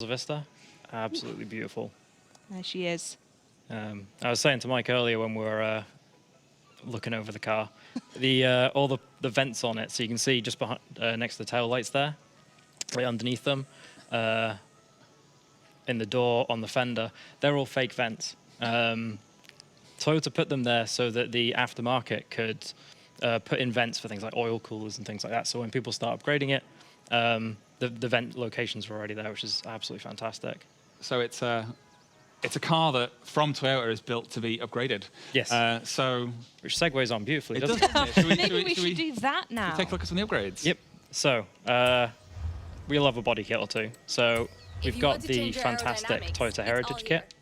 Vista. Absolutely beautiful. There she is. I was saying to Mike earlier when we were looking over the car, all the vents on it, so you can see just behind, next to the tail lights there, right underneath them, in the door, on the fender, they're all fake vents. Toyota put them there so that the aftermarket could put in vents for things like oil coolers and things like that. So when people start upgrading it, the vent locations are already there, which is absolutely fantastic. So it's a car that from Toyota is built to be upgraded. Yes. Which segues on beautifully, doesn't it? Maybe we should do that now. Take a look at some of the upgrades. Yep. So we love a body kit or two. So we've got the fantastic Toyota Heritage kit.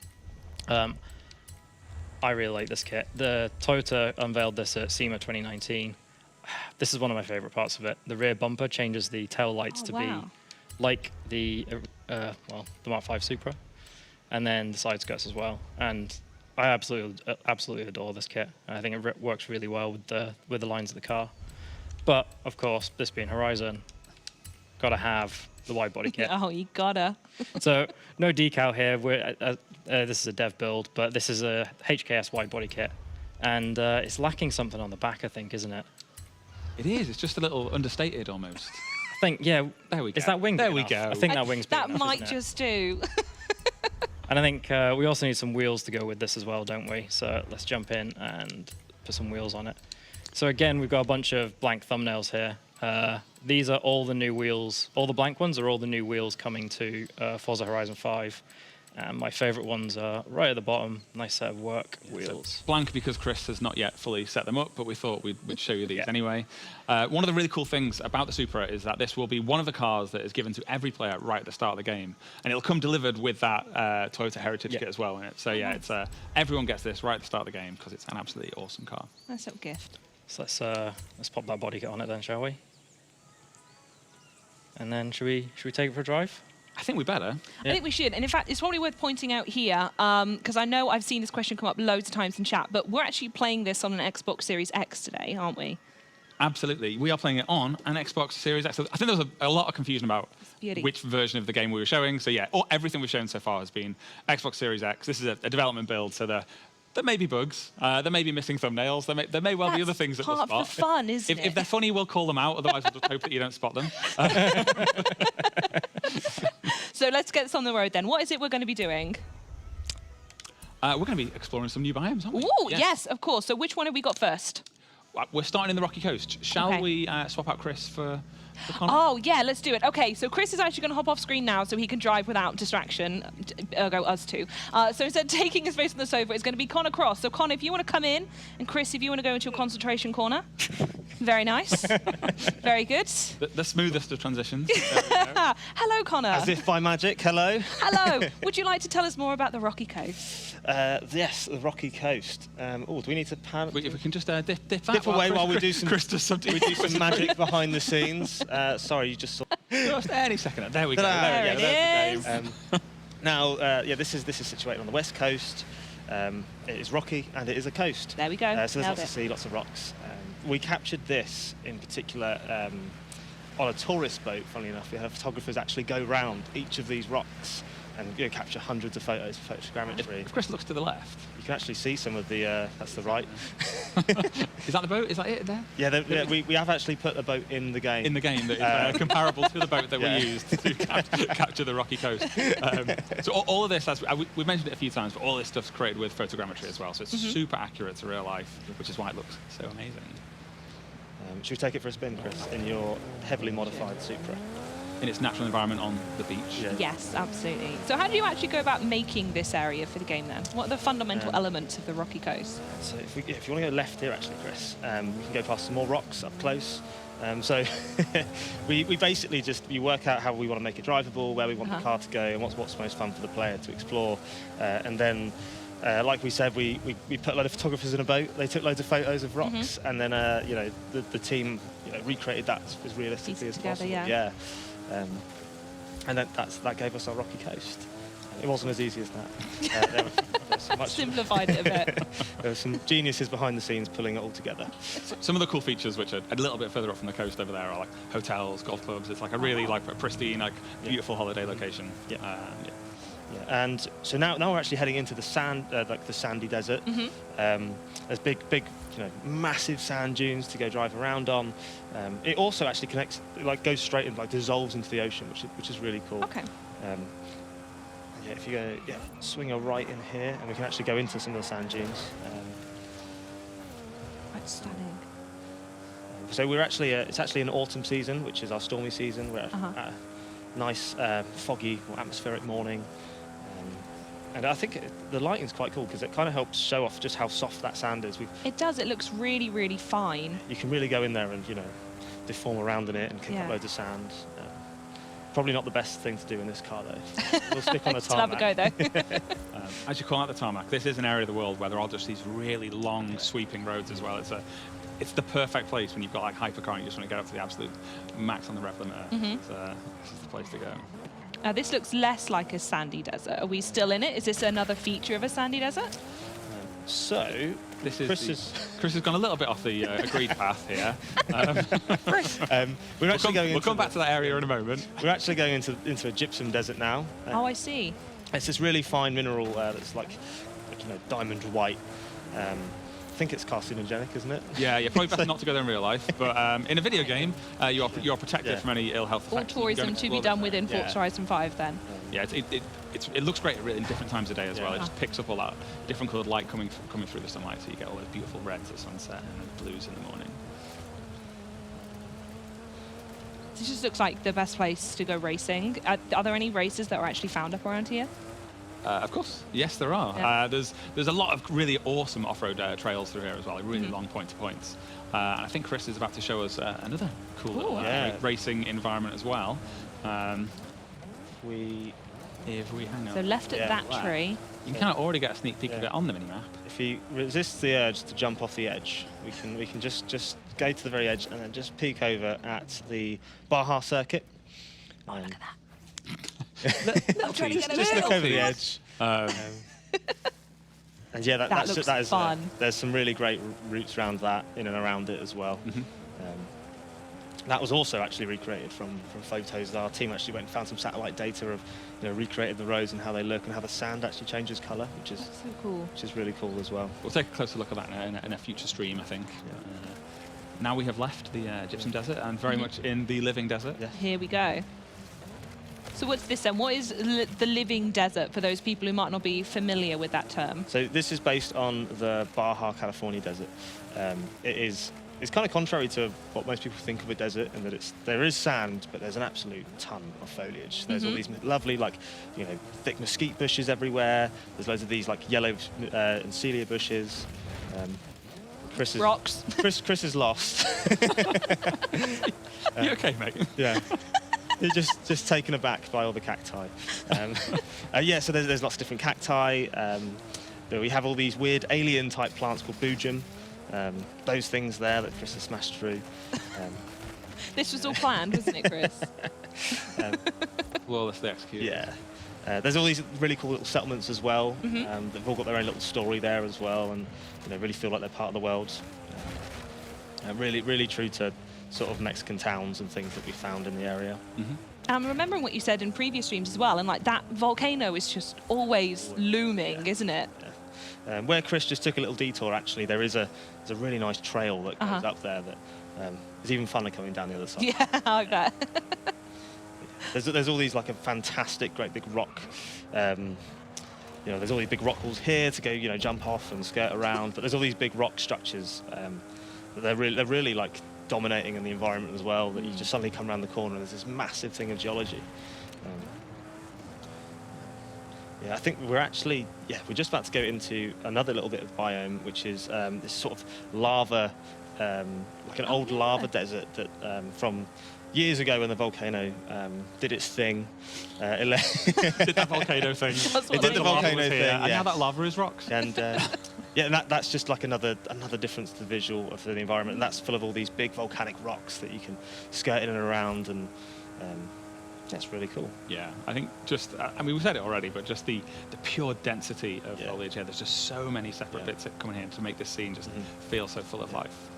I really like this kit. The Toyota unveiled this at SEMA 2019. This is one of my favorite parts of it. The rear bumper changes the tail lights to be like the Mark 5 Supra, and then the side skirts as well. And I absolutely adore this kit. I think it works really well with the lines of the car. But of course, this being Horizon, gotta have the wide body kit. Oh, you gotta. So no decal here. This is a dev build, but this is a HKS wide body kit, and it's lacking something on the back, I think, isn't it? It is. It's just a little understated almost. I think, yeah. There we go. Is that wing? There we enough? go. I think that wing's big That enough, might isn't it? just do. And I think we also need some wheels to go with this as well, don't we? So let's jump in and put some wheels on it. So again, we've got a bunch of blank thumbnails here. These are all the new wheels. All the blank ones are all the new wheels coming to Forza Horizon 5. And my favorite ones are right at the bottom, nice set of work wheels. So blank because Chris has not yet fully set them up, but we thought we'd show you these anyway. One of the really cool things about the Supra is that this will be one of the cars that is given to every player right at the start of the game. And it'll come delivered with that Toyota Heritage kit as well in it. So yeah, it's everyone gets this right at the start of the game because it's an absolutely awesome car. Nice little gift. So let's pop that body kit on it then, shall we? And then should we take it for a drive? I think we better. I think we should. And in fact, it's probably worth pointing out here, because I know I've seen this question come up loads of times in chat, but we're actually playing this on an Xbox Series X today, aren't we? Absolutely. We are playing it on an Xbox Series X. So I think there was a lot of confusion about which version of the game we were showing. So yeah, everything we've shown so far has been Xbox Series X. This is a development build, so there may be bugs, there may be missing thumbnails, there may well be other things that we'll spot. Part of the fun, isn't it? If they're funny, we'll call them out, otherwise we'll just hope that you don't spot them. So let's get this on the road then. What is it we're going to be doing? We're going to be exploring some new biomes, aren't we? Ooh, yes, of course. So which one have we got first? We're starting in the Rocky Coast. Shall we swap out Chris for Connor? Oh, yeah, let's do it. Okay, so Chris is actually going to hop off screen now so he can drive without distraction, ergo us two. So instead of taking his space on the sofa, it's going to be Connor Cross. So Connor, if you want to come in, and Chris, if you want to go into your concentration corner. Very nice. Very good. The smoothest of transitions. Hello, Connor. As if by magic, hello. Hello. Would you like to tell us more about the Rocky Coast? Yes, the Rocky Coast. Do we need to pan? If we can just dip away while we do some. Chris does something. We do some magic behind the scenes. Sorry, you just saw. Just any second. There we go. There it is. Now, this is situated on the west coast. It is rocky and it is a coast. There we go. So there's lots to see, lots of rocks. We captured this in particular on a tourist boat. Funnily enough, we have photographers actually go round each of these rocks and capture hundreds of photos for photogrammetry. If Chris looks to the left, you can actually see some of the. That's the right. Is that the boat? Is that it there? Yeah, we have actually put a boat in the game. In the game that is comparable to the boat that we used to capture the Rocky Coast. So all of this, we've mentioned it a few times, but all this stuff's created with photogrammetry as well. So it's super accurate to real life, which is why it looks so amazing. Should we take it for a spin, Chris, in your heavily modified Supra? In its natural environment on the beach. Yeah. Yes, absolutely. So how do you actually go about making this area for the game then? What are the fundamental elements of the Rocky Coast? So if you want to go left here, actually, Chris, we can go past some more rocks up close. So we basically we work out how we want to make it drivable, where we want the car to go, and what's most fun for the player to explore. And then, like we said, we put a lot of photographers in a boat. They took loads of photos of rocks, and then the team recreated that as realistically as possible. Yeah. And that gave us our Rocky Coast. it wasn't as easy as that. There was so much, Simplified it a bit. there were some geniuses behind the scenes pulling it all together. Some of the cool features, which are a little bit further up from the coast over there, are like hotels, golf clubs. It's like a really like a pristine, like beautiful holiday location. Yeah. Yeah, and so now we're actually heading into the sand, like the sandy desert. There's big, massive sand dunes to go drive around on. It also actually connects, like goes straight and like dissolves into the ocean, which is really cool. Okay. Yeah, if you go, swing a right in here, and we can actually go into some of the sand dunes. That's stunning. So we're actually, it's actually an autumn season, which is our stormy season. We're at a nice, foggy, or atmospheric morning. And I think the lighting's quite cool because it kind of helps show off just how soft that sand is. It does. It looks really, really fine. You can really go in there and, deform around in it and kick up loads of sand. Probably not the best thing to do in this car, though. We'll stick on the Still have a go, tarmac. though. As you call out the tarmac, this is an area of the world where there are just these really long, sweeping roads as well. It's the perfect place when you've got like hypercar and you just want to get up to the absolute max on the rev limiter. This is the place to go. This looks less like a sandy desert. Are we still in it? Is this another feature of a sandy desert? So This is Chris has gone a little bit off the agreed path here. we're actually going. We'll come back to that area in a moment. We're actually going into a gypsum desert now. Oh, I see. It's this really fine mineral that's like diamond white. I think it's carcinogenic, isn't it? Yeah, probably better not to go there in real life. But in a video game, you are protected from any ill health All effects. tourism to be done within Forza Horizon 5 then. Yeah, it looks great in different times of day as well. It just picks up all that different coloured light coming through the sunlight, so you get all those beautiful reds at sunset and blues in the morning. This just looks like the best place to go racing. Are there any races that are actually found up around here? Of course, yes, there are. Yeah. There's a lot of really awesome off-road trails through here as well, like really long point-to-points. And I think Chris is about to show us another cool little racing environment as well. If we hang on. So left at that tree. You can kind of already get a sneak peek of it on the mini-map. If he resists the urge to jump off the edge, we can just go to the very edge and then just peek over at the Baja circuit. Oh, look at that. I'm trying to get a Just little look over the bit. edge. And yeah, that is fun. There's some really great routes around that, in and around it as well. That was also actually recreated from photos. Our team actually went and found some satellite data of, recreated the roads and how they look and how the sand actually changes colour, which is so cool. Which is really cool as well. We'll take a closer look at that in a future stream, I think. Now we have left the gypsum desert and very much in the living desert. Yeah. Here we go. So what's this then? What is the living desert for those people who might not be familiar with that term? So this is based on the Baja California desert. It's kind of contrary to what most people think of a desert, in that there is sand, but there's an absolute ton of foliage. There's all these lovely, thick mesquite bushes everywhere. There's loads of these yellow and celia bushes. Rocks. Chris is lost. You okay, mate? Yeah. You're just taken aback by all the cacti. So there's lots of different cacti. We have all these weird alien-type plants called boojum. Those things there that Chris has smashed through. This was all planned, wasn't it, Chris? Flawlessly executed. Yeah. There's all these really cool little settlements as well. They've all got their own little story there as well, and really feel like they're part of the world. Really, really true to sort of Mexican towns and things that we found in the area. I'm remembering what you said in previous streams as well, and that volcano is just always looming, isn't it? Yeah. Where Chris just took a little detour, actually, there's a really nice trail that goes up there that is even funner coming down the other side. Yeah, I bet. There's all these a fantastic, great big rock. There's all these big rock walls here to go, jump off and skirt around. But there's all these big rock structures that they're really dominating in the environment as well. That you just suddenly come around the corner and there's this massive thing of geology. I think we're just about to go into another little bit of biome, which is this sort of lava, like an old lava desert that from years ago when the volcano did its thing. Did that volcano thing. It did the volcano thing, And yes. now that lava is rocks. And and that's just another difference to the visual of the environment. And that's full of all these big volcanic rocks that you can skirt in and around. And That's really cool. Yeah, I think just, I mean, we said it already, but just the pure density of foliage here. There's just so many separate bits that come in here to make this scene just feel so full of life.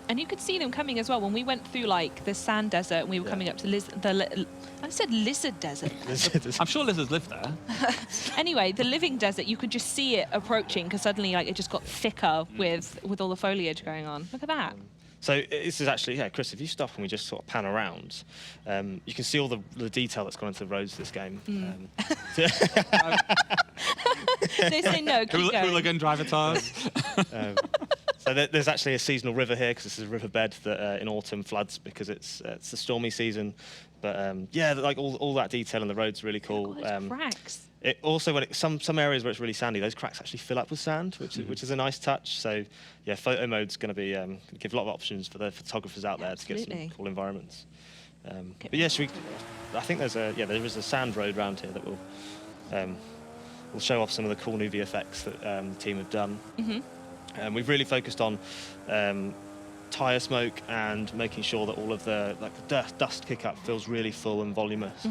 And you could see them coming as well when we went through like the sand desert and we were coming up to I said lizard desert. I'm sure lizards live there. Anyway, the living desert, you could just see it approaching because suddenly like it just got thicker with all the foliage going on. Look at that. So this is actually, Chris, if you stop and we just sort of pan around, you can see all the detail that's gone into the roads of this game. They say no, keep going. Hooligan driver tires. So there's actually a seasonal river here because this is a riverbed that in autumn floods because it's the stormy season. But yeah, like all that detail in the road's really cool. Cracks. It also, when some areas where it's really sandy, those cracks actually fill up with sand, which is a nice touch. So yeah, photo mode's going to be give a lot of options for the photographers out there to get some cool environments. But yeah, I think there is a sand road around here that will show off some of the cool new VFX that the team have done. We've really focused on tyre smoke and making sure that all of the dust kick-up feels really full and voluminous.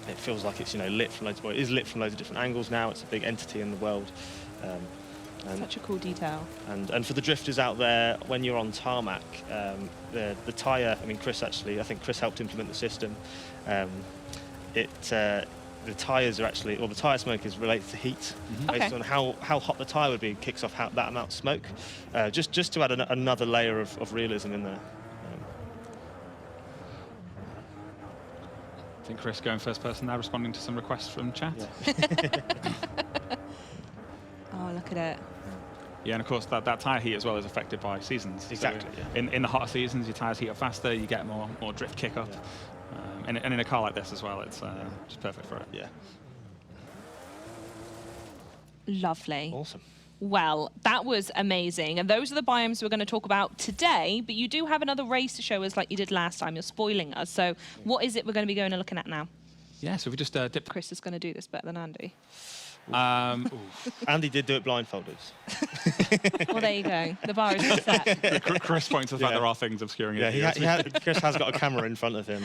It feels like it's lit from loads. Well, it is lit from loads of different angles now. It's a big entity in the world. Such a cool detail. And for the drifters out there, when you're on tarmac, the tyre. I mean, I think Chris helped implement the system. The tyres are actually, the tyre smoke is related to heat, based on how hot the tyre would be. It kicks off that amount of smoke, just to add another layer of realism in there. I think Chris going first person now, responding to some requests from chat. Oh, look at it. Yeah, and of course that tyre heat as well is affected by seasons. Exactly. So in the hotter seasons, your tyres heat up faster, you get more drift kick up. And in a car like this as well, it's just perfect for it. Yeah. Lovely. Awesome. Well, that was amazing. And those are the biomes we're going to talk about today. But you do have another race to show us like you did last time. You're spoiling us. So what is it we're going to be going and looking at now? Yeah, so we just dip. Chris is going to do this better than Andy. Andy did do it blindfolded. Well, there you go. The bar is set. Chris points to the fact there are things obscuring it. Yeah, Chris has got a camera in front of him.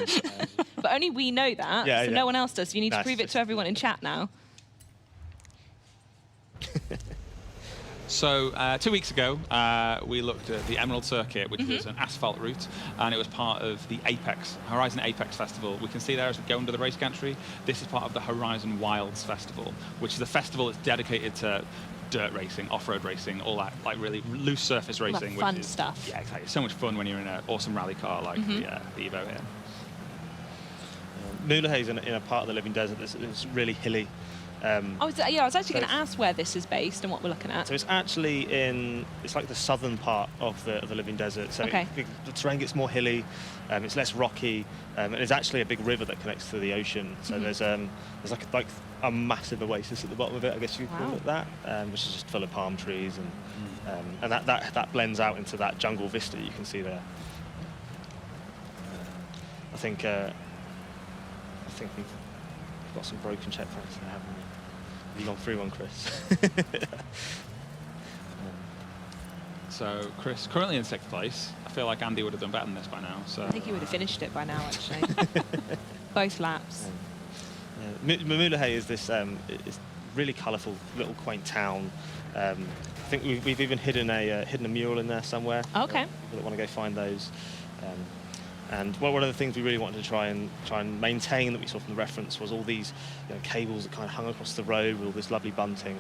But only we know that, so no one else does. You need to prove it to everyone in chat now. So 2 weeks ago, we looked at the Emerald Circuit, which was an asphalt route, and it was part of the Horizon Apex Festival. We can see there as we go under the race gantry, this is part of the Horizon Wilds Festival, which is a festival that's dedicated to dirt racing, off-road racing, all that like really loose surface racing. Like fun stuff. Yeah, exactly. It's so much fun when you're in an awesome rally car like the Evo here. Mulahey is in a part of the living desert that's really hilly. I was actually going to ask where this is based and what we're looking at. So it's actually it's like the southern part of the living desert. So the terrain gets more hilly, it's less rocky, and there's actually a big river that connects to the ocean. So there's like a massive oasis at the bottom of it, I guess you could call it that, which is just full of palm trees, and that blends out into that jungle vista you can see there. I think we've got some broken checkpoints there, haven't we? Have you gone through one, Chris? So Chris, currently in 6th place. I feel like Andy would have done better than this by now. So I think he would have finished it by now, actually. Both laps. Mulahey is this really colourful little quaint town. I think we've even hidden a mural in there somewhere. Okay. People that want to go find those. And one of the things we really wanted to try and maintain that we saw from the reference was all these cables that kind of hung across the road with all this lovely bunting.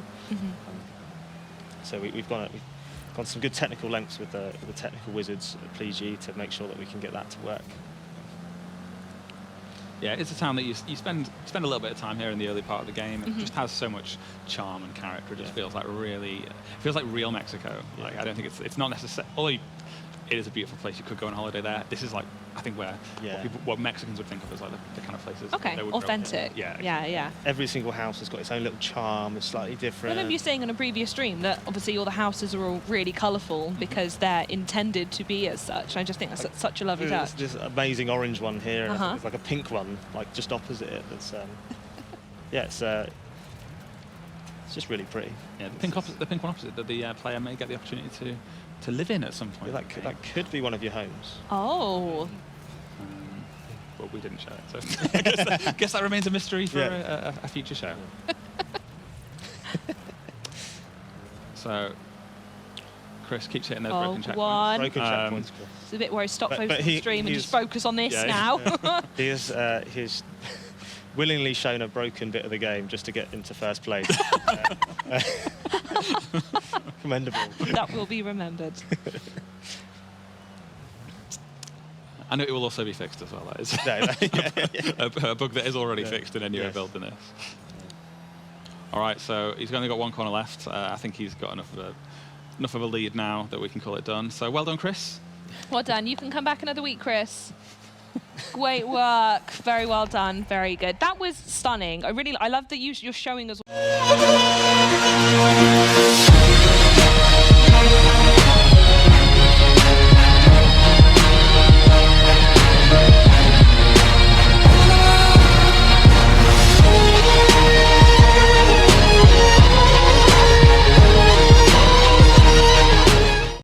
So we've gone some good technical lengths with the technical wizards at PG to make sure that we can get that to work. Yeah, it's a town that you spend a little bit of time here in the early part of the game. It just has so much charm and character. It just feels like real Mexico. Like I don't think it's not necessarily. It is a beautiful place. You could go on holiday there. This is like, I think, where what Mexicans would think of as like the kind of places. Okay, authentic. Yeah. Every single house has got its own little charm. It's slightly different. I remember you saying on a previous stream that obviously all the houses are all really colourful because they're intended to be as such. I just think that's such a lovely touch. There's this amazing orange one here. And there's like a pink one, like just opposite it. That's it's just really pretty. Yeah, the pink one opposite that the player may get the opportunity to live in at some point. That could be one of your homes. Oh. but we didn't show it. So I guess that remains a mystery for a future show. So Chris keeps hitting those broken checkpoints. Broken checkpoints. It's a bit where I stop focusing on the stream and just focus on this now. He's willingly shown a broken bit of the game just to get into first place. Commendable. That will be remembered. I know it will also be fixed as well. That is a bug that is already fixed in a newer build than this. All right, so he's only got one corner left. I think he's got enough of a lead now that we can call it done. So well done, Chris. Well done. You can come back another week, Chris. Great work. Very well done. Very good. That was stunning. I love that you're showing us.